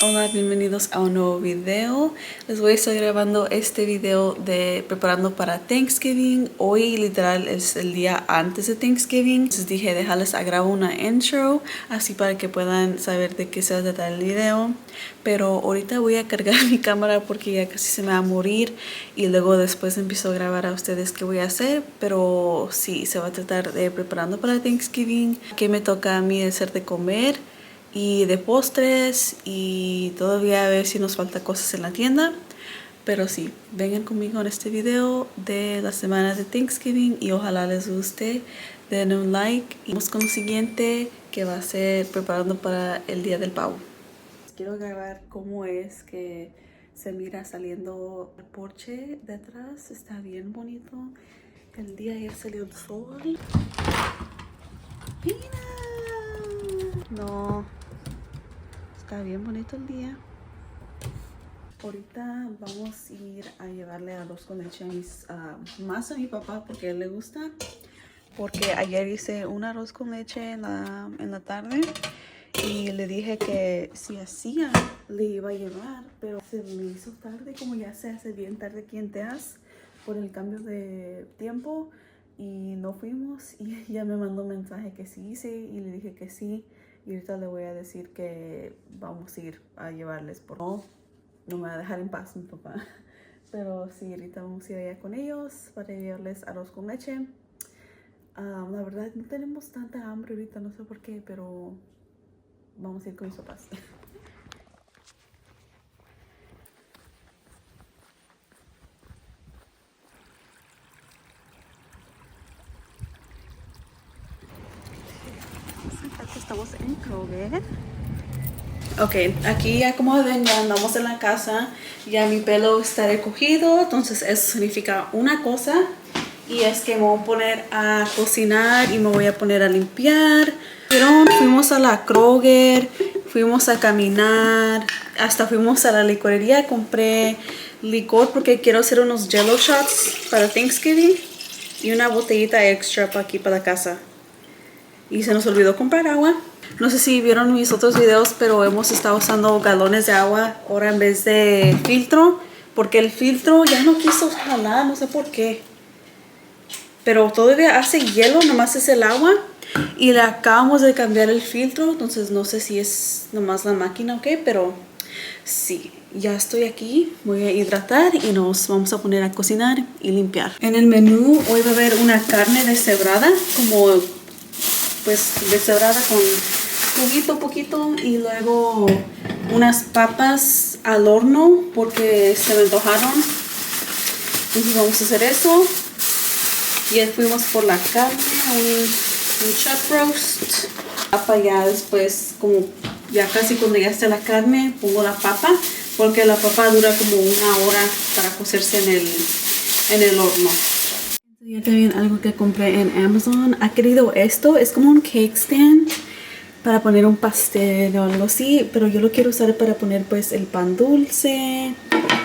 Hola, bienvenidos a un nuevo video. Les voy a estar grabando este video de preparando para Thanksgiving. Hoy literal es el día antes de Thanksgiving. Entonces dije dejarles a grabar una intro así para que puedan saber de qué se va a tratar el video. Pero ahorita voy a cargar mi cámara porque ya casi se me va a morir y luego después empiezo a grabar a ustedes qué voy a hacer. Pero sí, se va a tratar de preparando para Thanksgiving. ¿Qué me toca a mí hacer de comer? Y de postres y todavía a ver si nos falta cosas en la tienda, pero sí, vengan conmigo en este video de la semana de Thanksgiving y ojalá les guste. Den un like y vamos con lo siguiente, que va a ser preparando para el día del pavo. Quiero grabar cómo es que se mira saliendo el porche de atrás. Está bien bonito. El día ayer salió el sol. ¡Mira! No, está bien bonito el día. Ahorita vamos a ir a llevarle arroz con leche más a mi papá porque a él le gusta. Porque ayer hice un arroz con leche en la tarde y le dije que si hacía le iba a llevar, pero se me hizo tarde, como ya se hace bien tarde aquí en Texas por el cambio de tiempo y no fuimos, y ya me mandó un mensaje que sí hice y le dije que sí. Y ahorita le voy a decir que vamos a ir a llevarles, porque no me va a dejar en paz mi papá. Pero sí, ahorita vamos a ir allá con ellos para llevarles arroz con leche. La verdad no tenemos tanta hambre ahorita, no sé por qué, pero vamos a ir con mis papás. Estamos en Kroger. Ok, aquí ya como ven, ya andamos en la casa. Ya mi pelo está recogido, entonces eso significa una cosa. Y es que me voy a poner a cocinar y me voy a poner a limpiar. Pero fuimos a la Kroger, fuimos a caminar, hasta fuimos a la licorería. Compré licor porque quiero hacer unos jello shots para Thanksgiving. Y una botellita extra para aquí, para la casa. Y se nos olvidó comprar agua. No sé si vieron mis otros videos, pero hemos estado usando galones de agua ahora en vez de filtro. Porque el filtro ya no quiso jalar, no sé por qué. Pero todavía hace hielo, nomás es el agua. Y le acabamos de cambiar el filtro, entonces no sé si es nomás la máquina o qué, pero sí, ya estoy aquí. Voy a hidratar y nos vamos a poner a cocinar y limpiar. En el menú hoy va a haber una carne deshebrada, como pues deshebrada con juguito poquito, y luego unas papas al horno porque se me antojaron. Entonces vamos a hacer eso. Y fuimos por la carne, un chuck roast. Papa ya después, como ya casi cuando ya esté la carne, pongo la papa, porque la papa dura como una hora para cocerse en el horno. Ya también algo que compré en Amazon. Ha querido esto, es como un cake stand para poner un pastel o algo así, pero yo lo quiero usar para poner pues el pan dulce.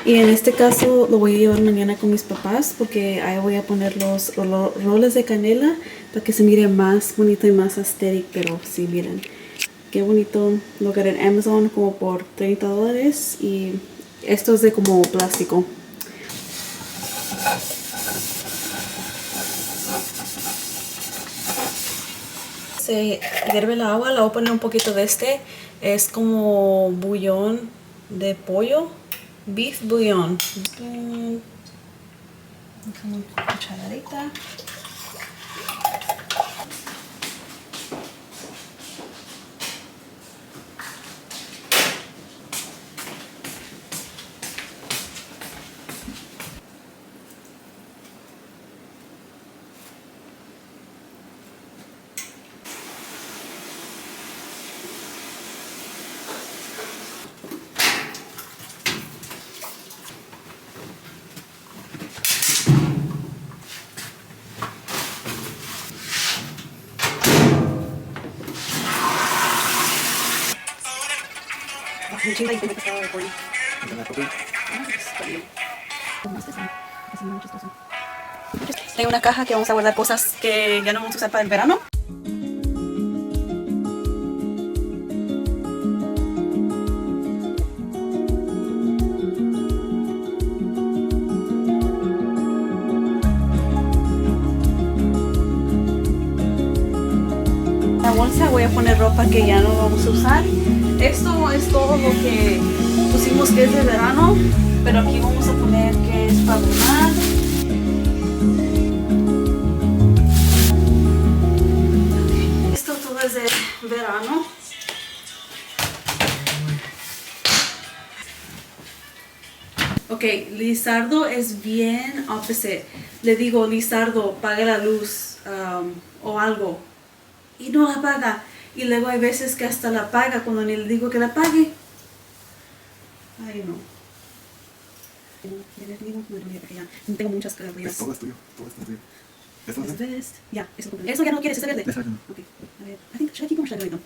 Y en este caso lo voy a llevar mañana con mis papás porque ahí voy a poner los roles de canela para que se mire más bonito y más aesthetic. Pero sí, miren qué bonito. Lo agarré en Amazon como por $30 y esto es de como plástico. Se hierve el agua, le voy a poner un poquito de este. Es como bouillon de pollo. Beef bouillon. Una cucharadita. Tengo una caja que vamos a guardar cosas que ya no vamos a usar para el verano. bolsa voy a poner ropa que ya no vamos a usar. Esto es todo lo que pusimos que es de verano, pero aquí vamos a poner que es para donar. Esto todo es de verano. Ok, Lizardo es bien opposite. Le digo, Lizardo, paga la luz o algo. Y no la paga. Y luego hay veces que hasta la paga cuando ni le digo que la pague. Ay, no. Tengo muchas calorías. Todo es tuyo, todo es tuyo. ¿Esto es This, yeah, eso ya no quieres, es verde. Exacto. Okay, a ver, should I keep them or should I donate them?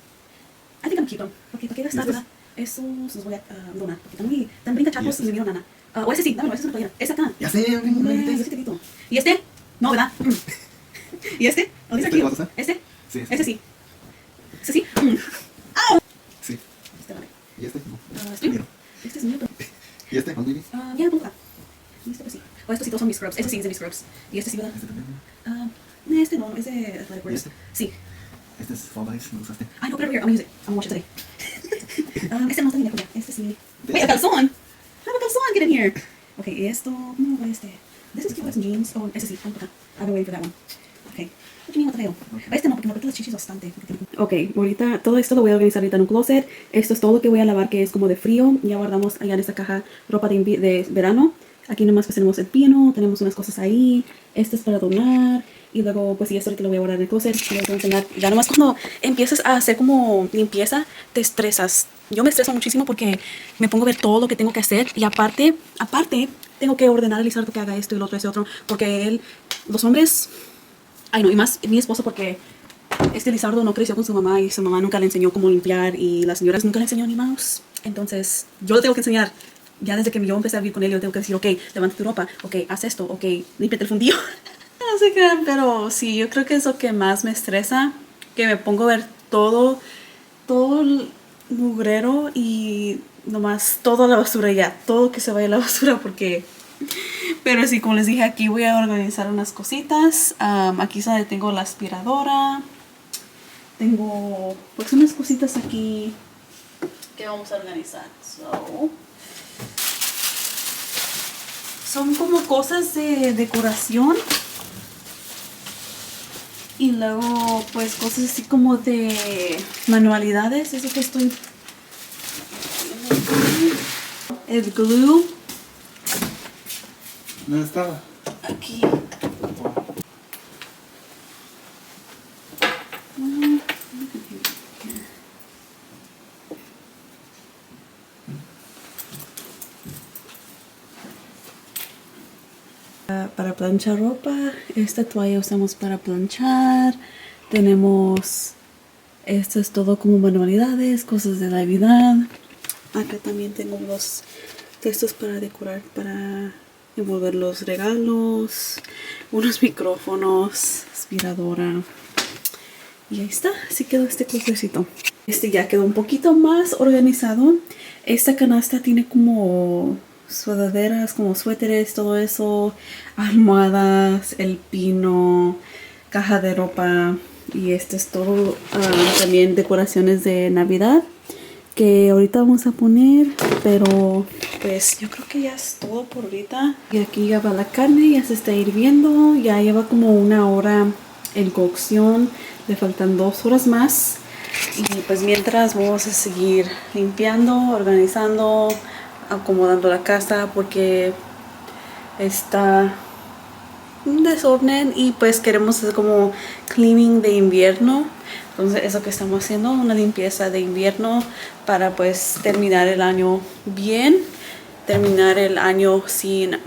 I think I'm keep them. Okay, ¿para qué gastar, verdad? Eso se los voy a donar, porque están brinca chapos y me vieron nana. O ese sí, dámelo, ese es una playera. Ese acá. Ya sé, yo tengo Ese. ¿Y este? No, ¿verdad? ¿Y este? ¿O dice aquí? ¿Este lo vas a usar? ¿Este? Sí. Ese sí. ¿Ese sí? Sí. Este vale. ¿Y este? No. ¿Este? Mío. Este es mío, pero... ¿Y este? ¿Cuánto dices? Ya, lo pongo acá. Y este pues sí. O estos sí todos son mis scrubs. Este sí es de mis scrubs. Y este sí, ¿verdad? ¿Este también? Este no, es de Athletic ¿Y Wears. este? Sí. Este es Fall Guys, ¿lo usaste? I know, put it over here. I'm gonna use it. I'm gonna wash it today. Este no está ni lejos ya. Este sí. Wait, a calzón. Have a calzón. Get in here. Okay, y esto. ¿Cómo va este? This is cute with some jeans. Oh, ese sí. Vamos acá. I've been waiting for that one. Okay. What do you mean, what the hell? Este no, porque me apreté las chichis bastante. Ok, ahorita todo esto lo voy a organizar ahorita en un closet. Esto es todo lo que voy a lavar que es como de frío. Ya guardamos allá en esta caja ropa de verano. Aquí nomás pues tenemos el pino, tenemos unas cosas ahí. Este es para donar. Y luego pues sí, esto ahorita lo voy a guardar en el closet. Les voy a enseñar. Ya nomás cuando empiezas a hacer como limpieza, te estresas. Yo me estreso muchísimo porque me pongo a ver todo lo que tengo que hacer. Y aparte, tengo que ordenar a Lizardo que haga esto y lo otro, ese otro. Porque los hombres... Ay no, y más mi esposo porque este Lizardo no creció con su mamá y su mamá nunca le enseñó cómo limpiar y las señoras nunca le enseñó ni mouse. Entonces yo lo tengo que enseñar. Ya desde que yo empecé a vivir con él, yo tengo que decir, ok, levanta tu ropa, ok, haz esto, ok, límpiate el fundillo. No sé qué, pero sí, yo creo que es lo que más me estresa, que me pongo a ver todo el mugrero y nomás toda la basura ya, todo que se vaya a la basura porque... Pero sí, como les dije, aquí voy a organizar unas cositas. Aquí es donde tengo la aspiradora. Tengo pues unas cositas aquí que vamos a organizar. Son como cosas de decoración. Y luego pues cosas así como de manualidades. Eso que estoy... El glue. ¿Dónde estaba? Aquí. Para planchar ropa, esta toalla usamos para planchar. Tenemos, esto es todo como manualidades, cosas de Navidad. Acá también tengo los textos para decorar, para envolver los regalos, unos micrófonos, aspiradora. Y ahí está, así quedó este closetcito. Este ya quedó un poquito más organizado. Esta canasta tiene como sudaderas, como suéteres, todo eso, almohadas, el pino, caja de ropa. Y este es todo, también decoraciones de Navidad que ahorita vamos a poner, pero pues yo creo que ya es todo por ahorita. Y aquí ya va la carne, ya se está hirviendo, ya lleva como 1 hora en cocción, le faltan 2 horas más. Y pues mientras vamos a seguir limpiando, organizando, acomodando la casa porque está un desorden y pues queremos hacer como cleaning de invierno. Entonces eso que estamos haciendo, una limpieza de invierno para pues terminar el año bien, terminar el año sin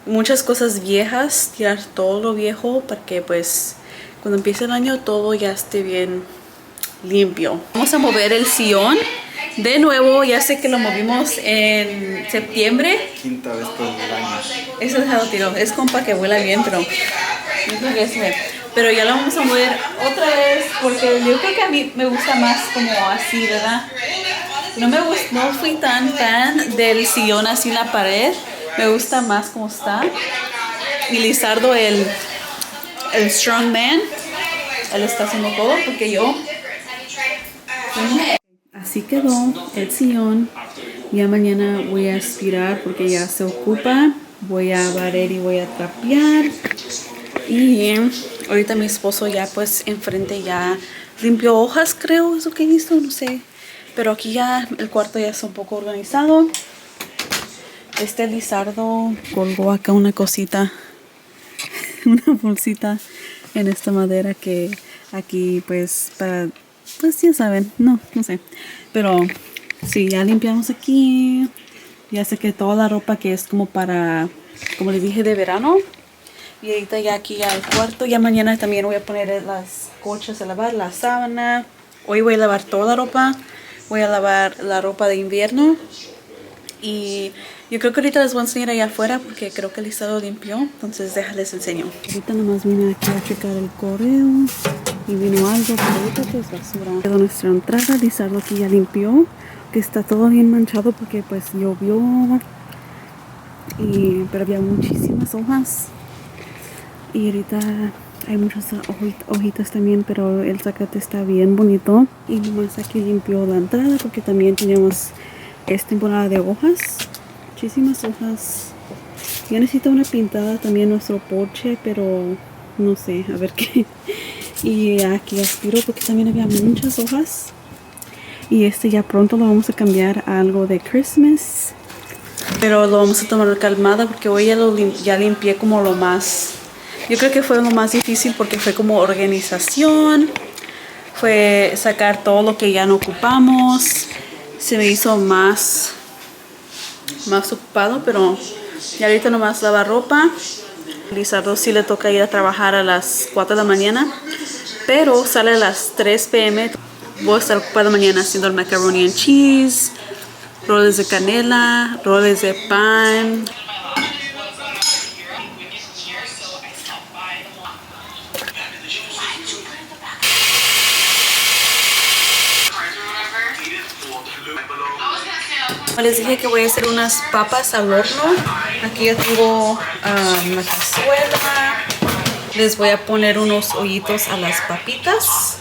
muchas cosas viejas, tirar todo lo viejo para que pues cuando empiece el año todo ya esté bien limpio. Vamos a mover el sillón de nuevo, ya sé que lo movimos en septiembre. Quinta vez por el año. Eso dejado tirado, es como para que huela bien, pero no creo que es pero ya lo vamos a mover otra vez porque yo creo que a mí me gusta más como así, ¿verdad? No fui tan fan del sillón así en la pared, me gusta más como está. Y Lizardo el strong man, él está haciendo todo porque yo... Así quedó el sillón. Ya mañana voy a aspirar porque ya se ocupa. Voy a barrer y voy a trapear. Y ahorita mi esposo ya pues enfrente ya limpió hojas, creo, es lo que hizo, no sé. Pero aquí ya el cuarto ya está un poco organizado. Este Lizardo colgó acá una cosita, una bolsita en esta madera que aquí pues para, pues ya saben, no sé. Pero sí, ya limpiamos aquí. Ya saqué toda la ropa que es como para, como les dije, de verano. Y ahorita ya aquí ya el cuarto. Ya mañana también voy a poner las colchas a lavar, la sábana. Hoy voy a lavar toda la ropa. Voy a lavar la ropa de invierno. Y yo creo que ahorita les voy a enseñar allá afuera porque creo que Lizardo limpió. Entonces déjales enseño. Ahorita nomás vine aquí a checar el correo. Y vino algo, pero ahorita pues basura. De nuestra entrada, Lizardo aquí ya limpió. Que está todo bien manchado porque pues llovió. Pero había muchísimas hojas. Y ahorita hay muchas hojitas también, pero el zacate está bien bonito. Y nomás aquí limpió la entrada porque también teníamos esta temporada de hojas. Muchísimas hojas. Ya necesita una pintada también nuestro porche, pero no sé, a ver qué. Y aquí aspiro porque también había muchas hojas. Y este ya pronto lo vamos a cambiar a algo de Christmas. Pero lo vamos a tomar calmada porque hoy ya limpié como lo más... Yo creo que fue lo más difícil porque fue como organización. Fue sacar todo lo que ya no ocupamos. Se me hizo más ocupado, pero ya ahorita nomás lavar ropa. Lizardo sí le toca ir a trabajar a las 4 de la mañana. Pero sale a las 3 p.m. Voy a estar ocupada mañana haciendo el macaroni and cheese, roles de canela, roles de pan. Les dije que voy a hacer unas papas al horno. Aquí ya tengo una cazuela. Les voy a poner unos hoyitos a las papitas.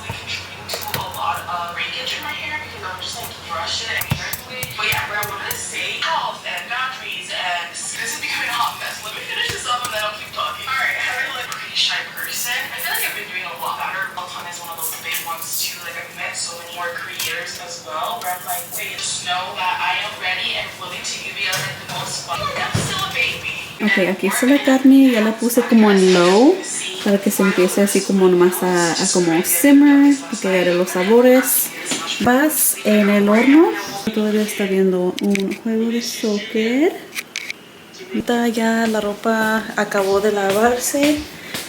Ok, aquí está la carne, ya la puse como en low para que se empiece así como nomás a como simmer, porque agarre los sabores. Vas en el horno, todavía está viendo un juego de soccer. Ahorita ya la ropa acabó de lavarse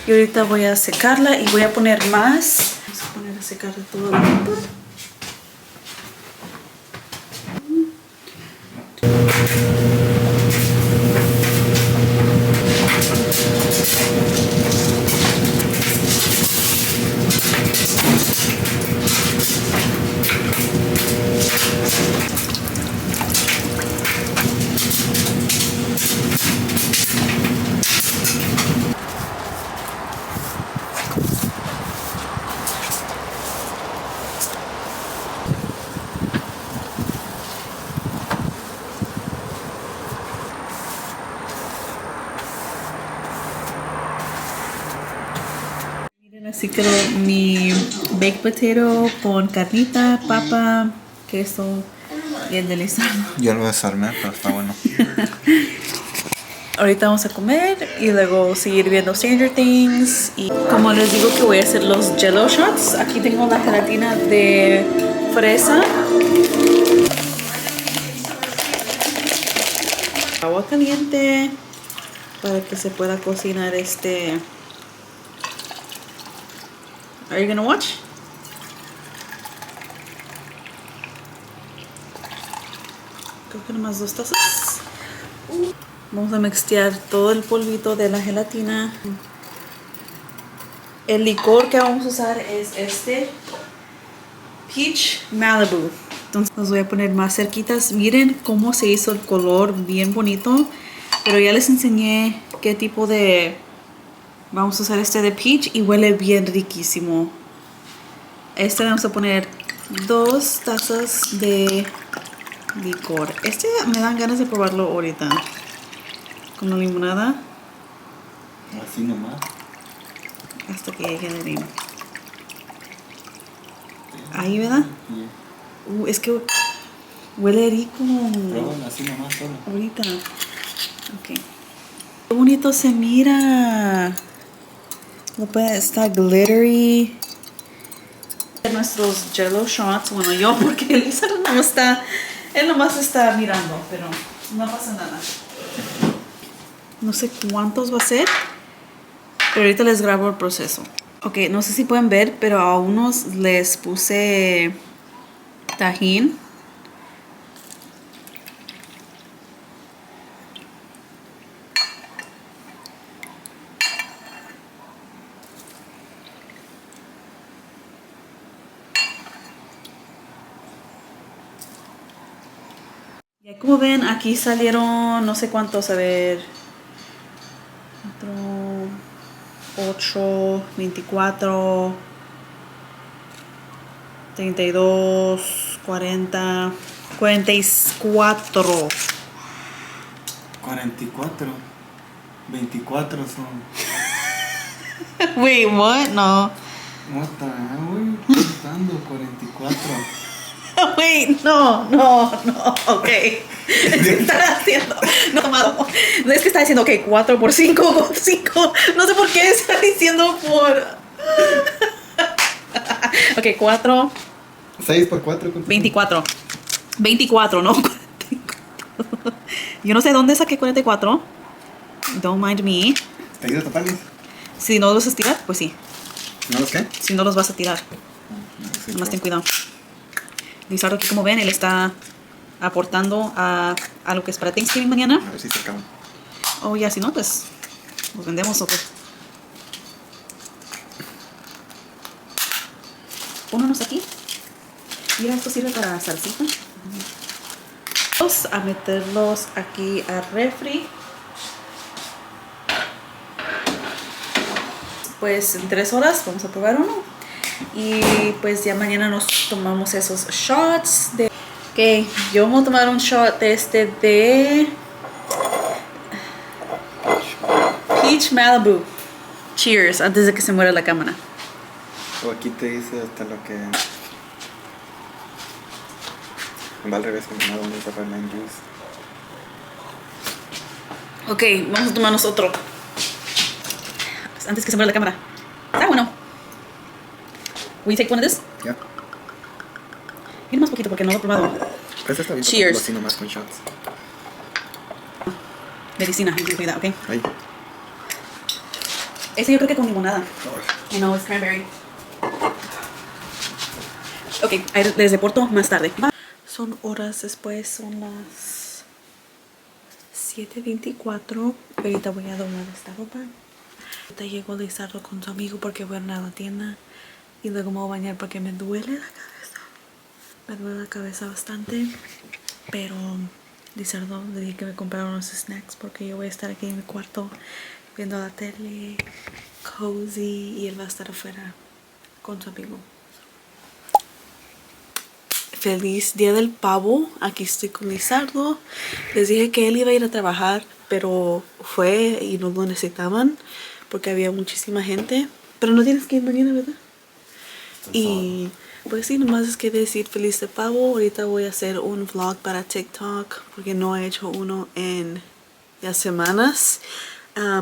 y ahorita voy a secarla y voy a poner más. Vamos a poner a secar toda la ropa. Así quedó mi baked potato con carnita, papa, queso y el deslizado. Yo lo desarmé, pero está bueno. Ahorita vamos a comer y luego seguir viendo Stranger Things. Y como les digo que voy a hacer los Jello shots. Aquí tengo la gelatina de fresa. Agua caliente para que se pueda cocinar este... Are you gonna watch? Creo que nomás 2 tazas. Vamos a mezclar todo el polvito de la gelatina. El licor que vamos a usar es este Peach Malibu. Entonces los voy a poner más cerquitas. Miren cómo se hizo el color, bien bonito. Pero ya les enseñé qué tipo de... Vamos a usar este de peach y huele bien riquísimo. vamos a poner 2 tazas de licor. Me dan ganas de probarlo ahorita. Con la limonada. Así nomás. Hasta que llegue el limón. Ahí, ¿verdad? Es que huele rico. Pruébalo así nomás solo. Ahorita. Ok. Qué bonito se mira. Está glittery. Nuestros Jello shots. Bueno, yo porque Lizardo no está. Él nomás está mirando, pero no pasa nada. No sé cuántos va a ser, pero ahorita les grabo el proceso. Ok, no sé si pueden ver, pero a unos les puse tajín. Y como ven, aquí salieron no sé cuántos, a ver, 4, 8, 24, 32, 40, 44. 44. 24 son. Wait, what? No. What the hell, güey? Contando 44. Wait, no, ok. Es que está haciendo, no, tomado. Es que está diciendo, ok, 4 por 5, 5. No sé por qué está diciendo por. Ok, 4. 6 por 4. 24. 24, no 44. Yo no sé dónde saqué 44. Don't mind me. ¿Te ayuda a taparlos? Si no los vas a tirar, pues sí. ¿No los qué? Si no los vas a tirar. Sí, Nomás ten cuidado. Lizardo aquí, como ven, él está aportando a lo que es para Thanksgiving mañana. A ver si se acaban. O ya, si no, pues los vendemos o pues. Pónganos aquí. Mira, esto sirve para salsita. Vamos a meterlos aquí al refri. Pues en 3 horas vamos a probar uno. Y pues ya mañana nos tomamos esos shots de... Ok, yo voy a tomar un shot de Peach Malibu. Cheers, antes de que se muera la cámara. O aquí te dice hasta lo que... Va al revés, como nada, un tapar lime juice. Ok, vamos a tomarnos otro. Antes que se muera la cámara. Está bueno. Will you take one of this? Ya. Mira más poquito porque no lo he probado. Ese está bien. Cheers. Así nomás con shots. Medicina, cuidado, ok. Ahí. Ese yo creo que con limonada. You know, it's cranberry. Ok, ahí les reporto más tarde. Bye. Son horas después, son las 7:24. Ahorita voy a doblar esta ropa. Ahorita llego a Lizardo con su amigo porque voy a ir a la tienda. Y luego me voy a bañar porque me duele la cabeza. Me duele la cabeza bastante. Pero Lizardo le dije que me comprara unos snacks porque yo voy a estar aquí en mi cuarto viendo la tele, cozy, y él va a estar afuera con su amigo. Feliz día del pavo. Aquí estoy con Lizardo. Les dije que él iba a ir a trabajar, pero fue y no lo necesitaban porque había muchísima gente. Pero no tienes que ir mañana, ¿verdad? Y pues sí, nomás es que decir feliz de pavo. Ahorita voy a hacer un vlog para TikTok porque no he hecho uno en ya semanas.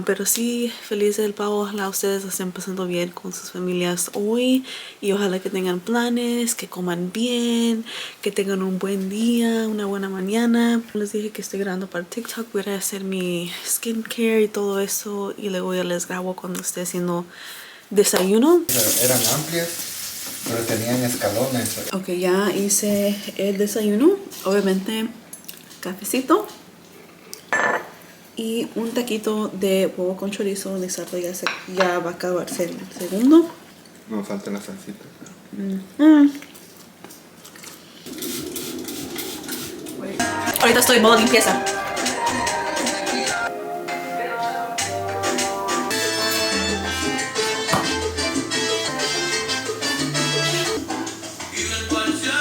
Pero sí, feliz del pavo. Ojalá ustedes lo estén pasando bien con sus familias hoy. Y ojalá que tengan planes, que coman bien, que tengan un buen día, una buena mañana. Les dije que estoy grabando para TikTok. Voy a hacer mi skincare y todo eso. Y luego ya les grabo cuando esté haciendo desayuno. Eran amplias, pero tenían escalones. Ok, ya hice el desayuno. Obviamente, cafecito. Y un taquito de huevo con chorizo. Lizardo ya va a acabarse el segundo. No falta la salsita. Ahorita estoy en modo limpieza.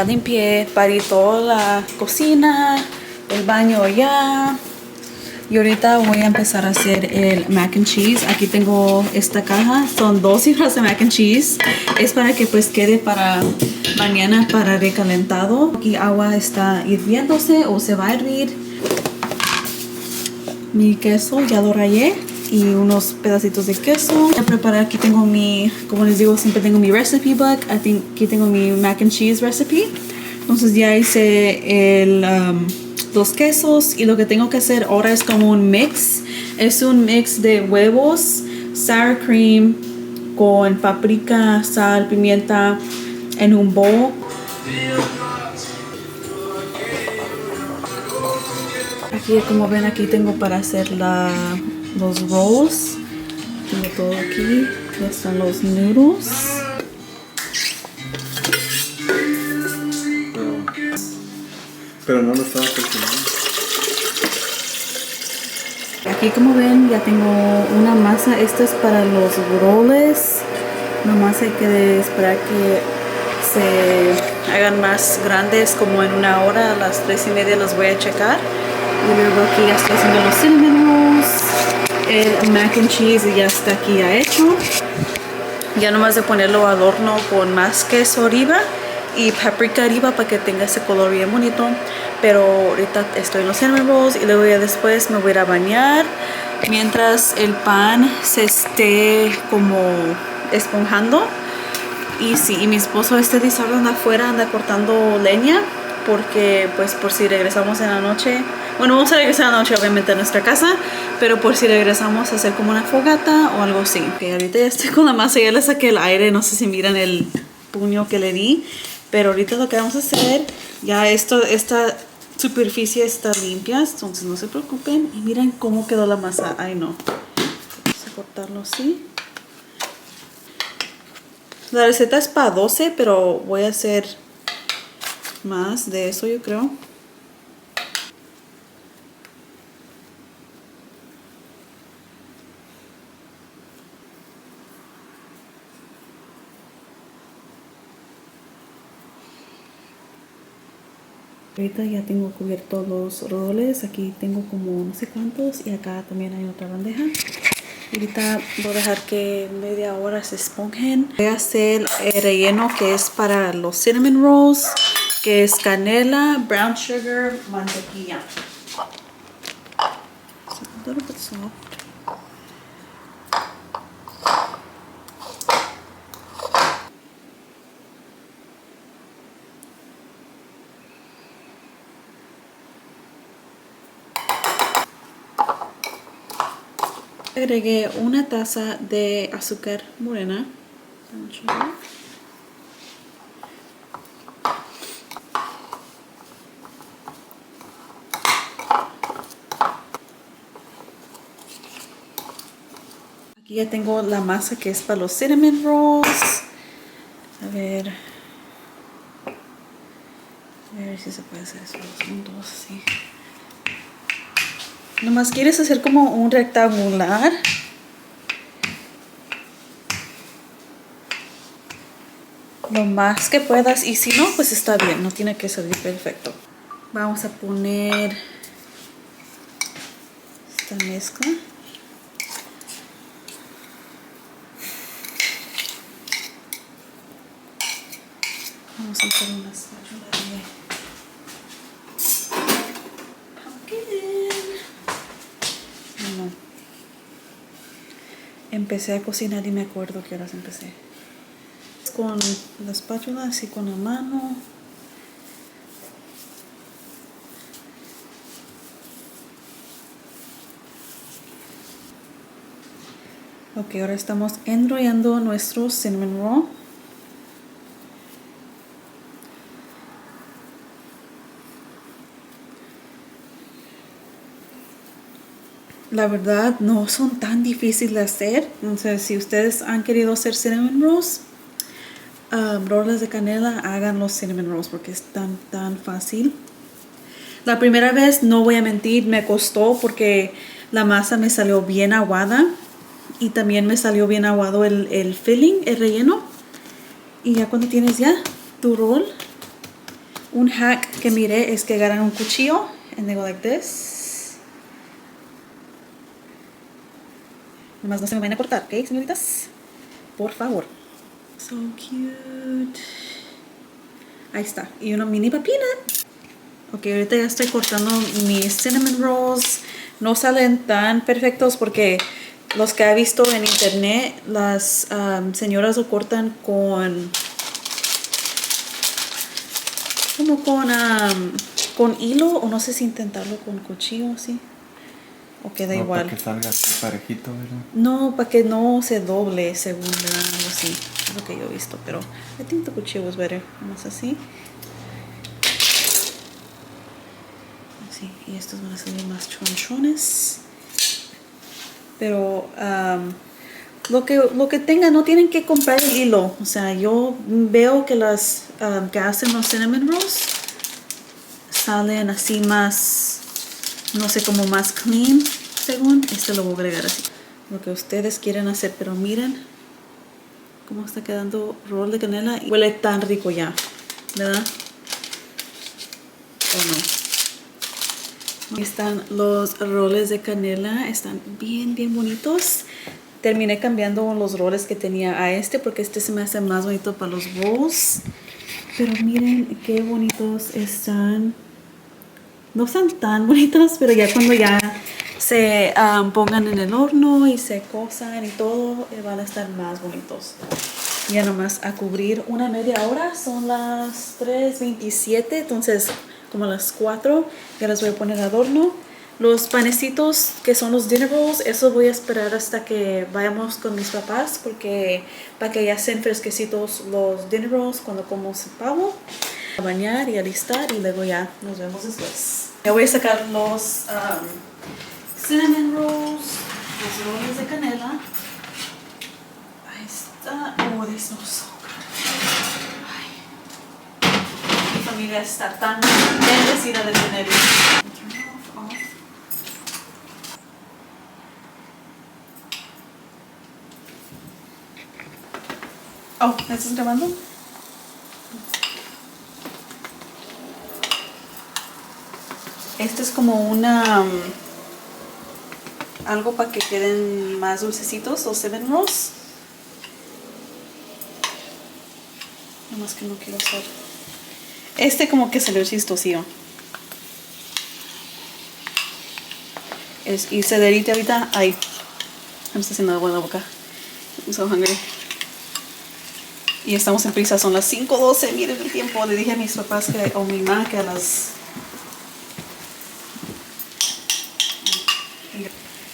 Limpié, barrí toda la cocina, el baño ya. Y ahorita voy a empezar a hacer el mac and cheese. Aquí tengo esta caja, son 2 libras de mac and cheese. Es para que pues quede para mañana para recalentado. Aquí agua está hirviéndose o se va a hervir. Mi queso ya lo rayé y unos pedacitos de queso. Voy a preparar, aquí tengo mi, como les digo, siempre tengo mi recipe book. Aquí tengo mi mac and cheese recipe. Entonces ya hice los quesos y lo que tengo que hacer ahora es como un mix. Es un mix de huevos, sour cream con paprika, sal, pimienta en un bowl. Aquí como ven, aquí tengo para hacer los rolls. Tengo todo aquí. Ya están los noodles. Pero no lo estaba cocinando. Aquí como ven ya tengo una masa. Esta es para los rolls. Nomás hay que esperar que se hagan más grandes, como en 1 hora. A las 3:30 los voy a checar. Y luego aquí ya estoy haciendo los cinnamon rolls. El mac and cheese ya está aquí ya hecho. Ya nomás de ponerlo al horno con más queso arriba y paprika arriba para que tenga ese color bien bonito. Pero ahorita estoy en los cinnamon rolls y luego ya después me voy a ir a bañar mientras el pan se esté como esponjando. Y sí, y mi esposo dice anda afuera, anda cortando leña, porque pues por si regresamos en la noche, bueno, vamos a regresar en la noche obviamente a nuestra casa, pero por si regresamos a hacer como una fogata o algo así. Okay, ahorita ya estoy con la masa, ya le saqué el aire, no sé si miran el puño que le di, pero ahorita lo que vamos a hacer, ya esta superficie está limpia, entonces no se preocupen. Y miren cómo quedó la masa. Ay no, vamos a cortarlo así. La receta es para 12, pero voy a hacer más de eso, yo creo. Ahorita ya tengo cubiertos los roles. Aquí tengo como no sé cuántos y acá también hay otra bandeja. Ahorita voy a dejar que media hora se esponjen. Voy a hacer el relleno que es para los cinnamon rolls, que es canela, brown sugar, mantequilla. It's a little bit soft. Agregué 1 taza de azúcar morena. Aquí ya tengo la masa que es para los cinnamon rolls. A ver si se puede hacer eso los juntos así. Nomás quieres hacer como un rectangular. Lo más que puedas. Y si no, pues está bien. No tiene que salir perfecto. Vamos a poner esta mezcla. Vamos a hacer una espátula de empecé a cocinar y me acuerdo que horas empecé. Con la espátula, así con la mano. Ok, ahora estamos enrollando nuestro cinnamon roll. La verdad no son tan difíciles de hacer. Entonces, si ustedes han querido hacer cinnamon rolls, roles de canela, hagan los cinnamon rolls porque es tan fácil. La primera vez, no voy a mentir, me costó porque la masa me salió bien aguada y también me salió bien aguado el filling, el relleno. Y ya cuando tienes ya tu roll, Un hack que miré es que agarran un cuchillo and they go like this. Nomás no se me vayan a cortar, ¿ok, señoritas? Por favor. So cute. Ahí está. Y una mini papina. Ok, ahorita ya estoy cortando mis cinnamon rolls. No salen tan perfectos porque los que he visto en internet, las señoras lo cortan con... como con hilo, o no sé si intentarlo con cuchillo así. O queda igual. Para que salga así parejito, ¿verdad? No, para que no se doble según, ¿verdad? Algo así. Es lo que yo he visto, pero I think the cuchillo was better. Vamos así. Así. Y estos van a salir más chonchones. Pero lo que tengan, no tienen que comprar el hilo. O sea, yo veo que las que hacen los cinnamon rolls salen así más, no sé, como más clean, según. Este lo voy a agregar así. Lo que ustedes quieren hacer, pero miren cómo está quedando roll de canela. Y huele tan rico ya, ¿verdad? ¿O no? Aquí están los roles de canela, están bien bonitos. Terminé cambiando los roles que tenía a este porque este se me hace más bonito para los bowls. Pero miren qué bonitos están. No están tan bonitos, pero ya cuando ya se pongan en el horno y se cosan y todo, van a estar más bonitos. Ya nomás a cubrir una media hora, son las 3:27, entonces como a las 4 ya las voy a poner al horno. Los panecitos que son los dinner rolls, eso voy a esperar hasta que vayamos con mis papás porque para que ya estén fresquecitos los dinner rolls cuando comamos el pavo. A bañar y alistar y luego ya nos vemos después. Ya voy a sacar los cinnamon rolls, los rolls de canela. Ahí está. Oh, this smells so good. Ay. Mi familia está tan bendecida de tener. Oh, ¿estás grabando? Este es como una algo para que queden más dulcecitos los cinnamon rolls. Nomás que no quiero hacer. Este como que salió chistosillo. Y se derrite ahorita. Ay, me está haciendo agua en la boca. I'm so hungry. Y estamos en prisa, son las 5:12. Miren el tiempo. Le dije a mis papás o mi mamá que a las...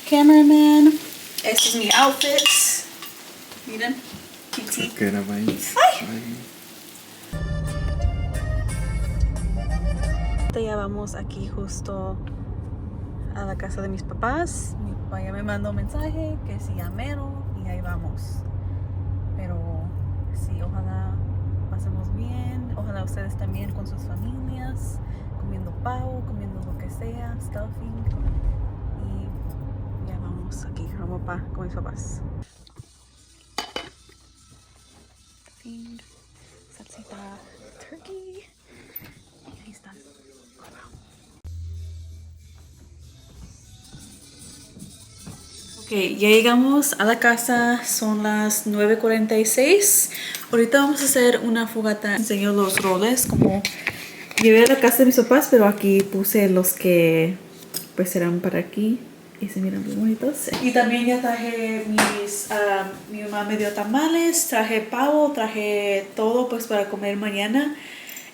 Cameraman. Este es mi outfit. Miren. Kitty. Que era ahí. Ya vamos aquí justo a la casa de mis papás. Mi papá ya me mandó un mensaje que sí, ya mero, y ahí vamos. Pero sí, ojalá pasemos bien. Ojalá ustedes también con sus familias, comiendo pavo, comiendo lo que sea, stuffing. Y ya vamos aquí, vamos con mis papás. Salsita turkey. Y ahí están. Ok, ya llegamos a la casa, son las 9:46. Ahorita vamos a hacer una fogata. Enseño los roles, como llevé a la casa de mis papás, pero aquí puse los que pues serán para aquí. Y se miran muy bonitos. Y también ya traje mi mamá me dio tamales, traje pavo, traje todo pues para comer mañana.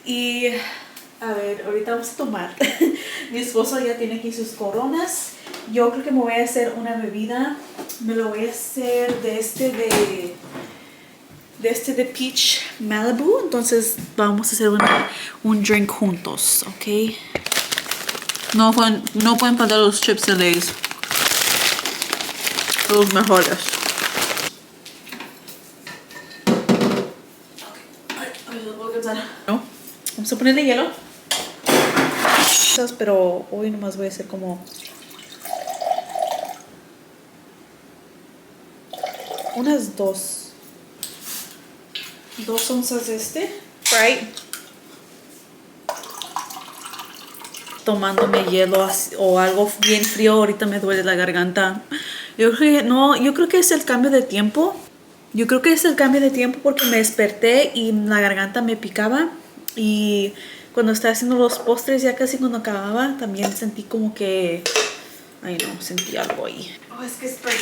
Y a ver, ahorita vamos a tomar. Mi esposo ya tiene aquí sus coronas. Yo creo que me voy a hacer una bebida. Me lo voy a hacer de este de Peach Malibu. Entonces vamos a hacer un drink juntos, ¿ok? No pueden faltar los chips de Lay's. Los mejores. ¿No? Vamos a ponerle hielo. Pero hoy nomás voy a hacer como unas 2 onzas de este. Right. tomándome hielo o algo bien frío, ahorita me duele la garganta. Yo creo que no, yo creo que es el cambio de tiempo. Yo creo que es el cambio de tiempo porque me desperté y la garganta me picaba. Y cuando estaba haciendo los postres, ya casi cuando acababa, también sentí como que... Ay no, sentí algo ahí. Oh, es que estoy...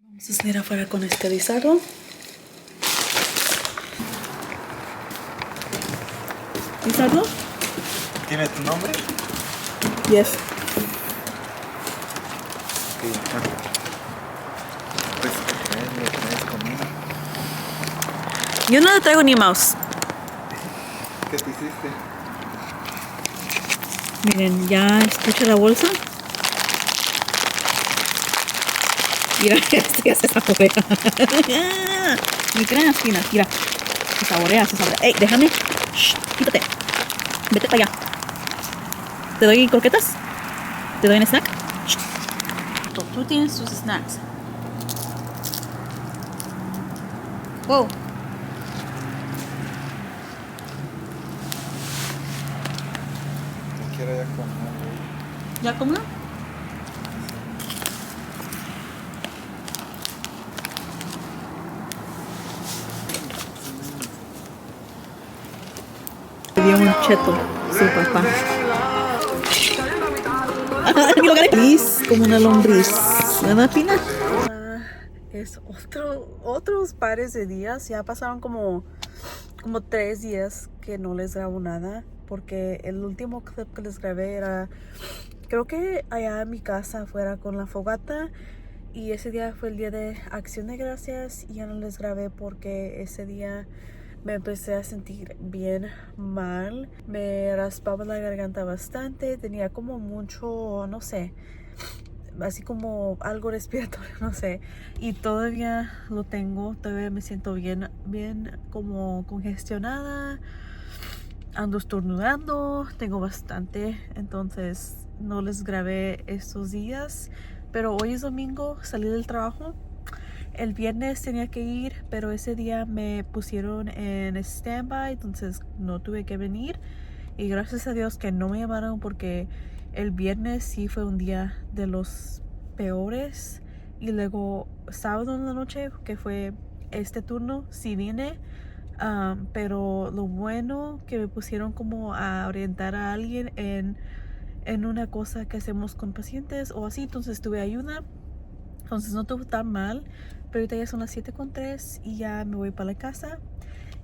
Vamos a salir afuera con este lisado. ¿Lisado? ¿Tiene tu nombre? Yes. Pues traes comida. Yo no le traigo ni mouse. ¿Qué te hiciste? Miren, ya escucha la bolsa. Mira, ya se saborea. Mi crema fina, mira. Se saborea, se saborea. ¡Ey, déjame! Shh, quítate. Vete para allá. ¿Te doy croquetas? ¿Te doy un snack? Shh. Tú tienes tus snacks. Wow. Yo quiero ya comer. ¿Ya comió? Le dio un cheto, su papá. Lombriz, como una lombriz. ¿Verdad, Pina? Es otros pares de días. Ya pasaron como 3 días que no les grabo nada. Porque el último clip que les grabé era... Creo que allá en mi casa afuera con la fogata. Y ese día fue el día de Acción de Gracias. Y ya no les grabé porque ese día... me empecé a sentir bien mal, me raspaba la garganta bastante, tenía como mucho, no sé, así como algo respiratorio, no sé, y todavía lo tengo, todavía me siento bien como congestionada, ando estornudando, tengo bastante, entonces no les grabé estos días, pero hoy es domingo, salí del trabajo. El viernes tenía que ir, pero ese día me pusieron en stand-by, entonces no tuve que venir. Y gracias a Dios que no me llamaron porque el viernes sí fue un día de los peores. Y luego sábado en la noche, que fue este turno, sí vine. Pero lo bueno que me pusieron como a orientar a alguien en una cosa que hacemos con pacientes o así, entonces tuve ayuda. Entonces no estuvo tan mal, pero ahorita ya son las 7:03 y ya me voy para la casa.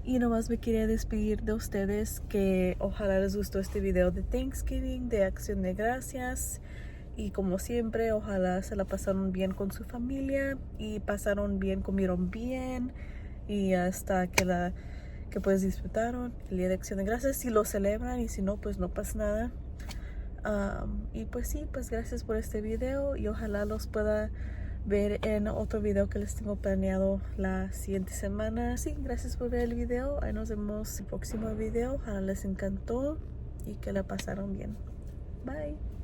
Y nomás me quería despedir de ustedes, que ojalá les gustó este video de Thanksgiving, de Acción de Gracias. Y como siempre, ojalá se la pasaron bien con su familia y pasaron bien, comieron bien. Y hasta que pues disfrutaron el día de Acción de Gracias, si lo celebran, y si no, pues no pasa nada. Y pues sí, pues gracias por este video y ojalá los pueda ver en otro video que les tengo planeado la siguiente semana. Sí, gracias por ver el video. Ahí nos vemos en el próximo video. Ojalá les encantó y que la pasaron bien. Bye.